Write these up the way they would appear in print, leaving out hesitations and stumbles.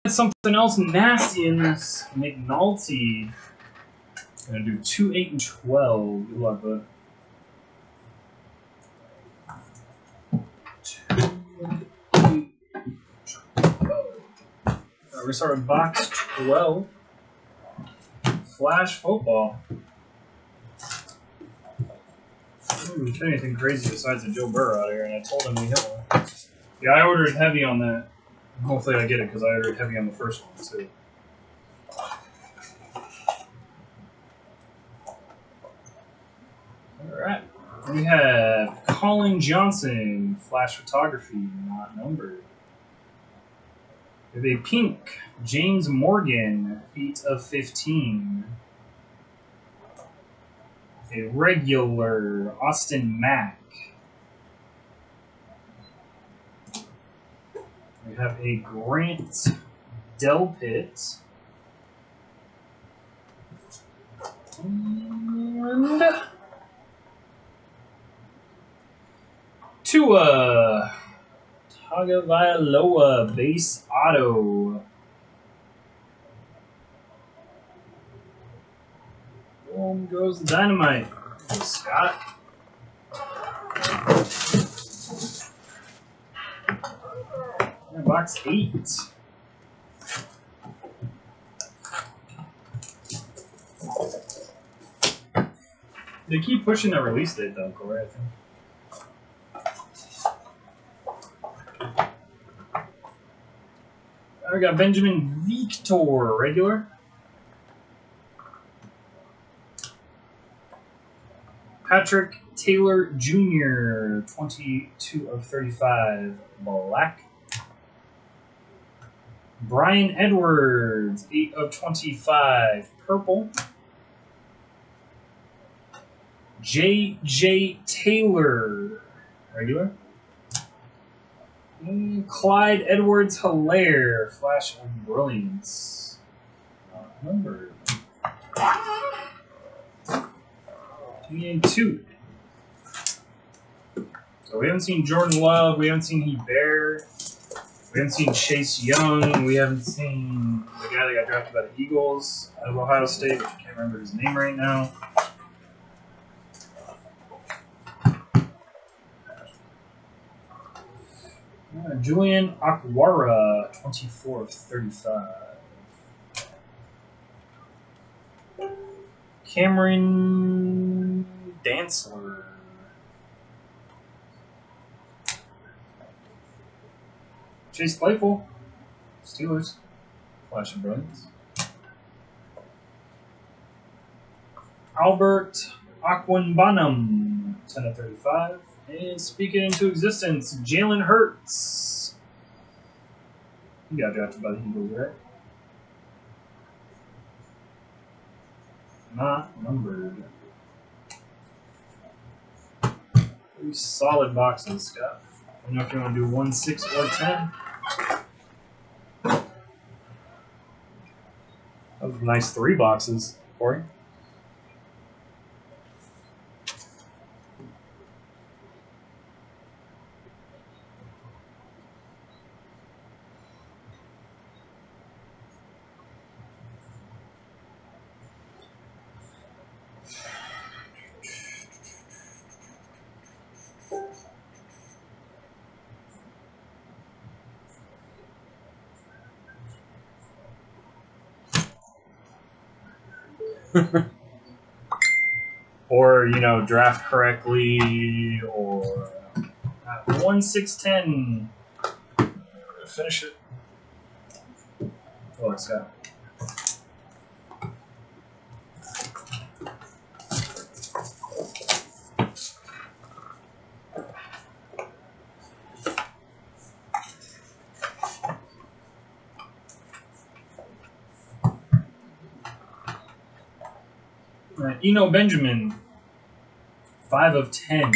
Something else nasty in this McNulty. I'm gonna do 2, 8, and 12. Good luck, bud. 2, 8, 12. We're gonna start with box 12. Flash football. We can't anything crazy besides a Joe Burrow out here, and I told him we hit one. Yeah, I ordered heavy on that. Hopefully I get it because I ordered heavy on the first one too. Alright. We have Colin Johnson, flash photography, not numbered. We have a pink, James Morgan, feet of 15. A regular, Austin Mack. We have a Grant Delpit. And Tua Tagovailoa base auto. Boom goes the dynamite. Scott. And box 8. They keep pushing the release date though, Corey, I think. We got Benjamin Victor, regular. Patrick Taylor Jr., 22 of 35, black. Brian Edwards, 8 of 25, purple. J.J. Taylor, regular. Clyde Edwards-Helaire, flash of brilliance, not numbered. And 2. So we haven't seen Jordan Love, we haven't seen Hebert, we haven't seen Chase Young, we haven't seen the guy that got drafted by the Eagles out of Ohio State, which I can't remember his name right now. Julian Akwara, 24 of 35. Cameron Dantzler. Chase Claypool, Steelers, flash of brilliance. Albert Aquinbanum, 10 of 35. And speaking into existence, Jalen Hurts. He got drafted by the Eagles, right? Not numbered. Pretty solid boxes, Scott. I don't know if you want to do 1, 6, or 10. That was a nice 3 boxes, Corey. Or, you know, draft correctly, or 1, 6, 10. Finish it. Oh, it's got. Eno Benjamin, 5 of 10.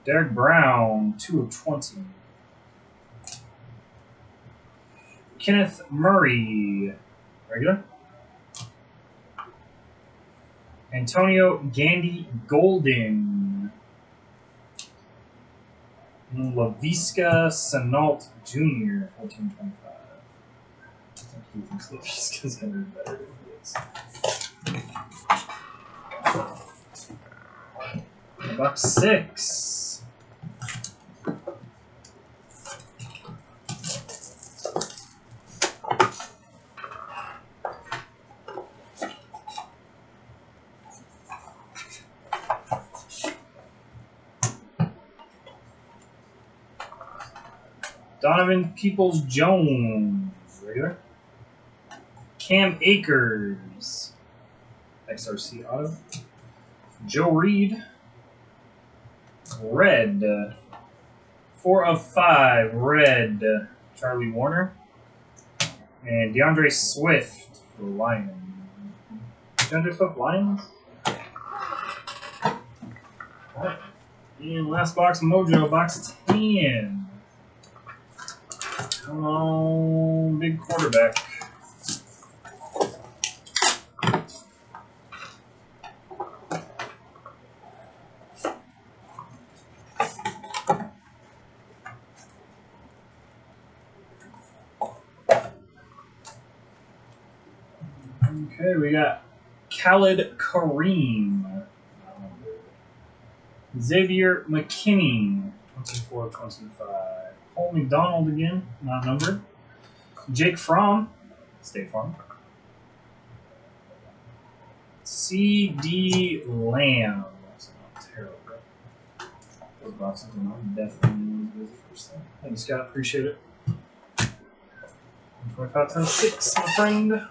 Derek Brown, 2 of 20. Kenneth Murray, regular. Antonio Gandy Golden, Laviska Sanault Jr. 1425. I think he thinks Laviska's going to be better than he is. Box 6. Donovan Peoples-Jones, regular. Cam Akers, XRC auto. Joe Reed, red. 4 of 5, red. Charlie Warner. And DeAndre Swift for Lions. DeAndre Swift, Lions? Alright. And last box, Mojo, box 10. Come on, big quarterback. Okay, we got Khalid Kareem. Xavier McKinney, 24-25. Paul McDonald again, not numbered. Jake Fromm, State Farm. C.D. Lamb. That's not terrible. Those boxes are not definitely the first thing. Thanks, Scott. Appreciate it. 25 times 6, my friend.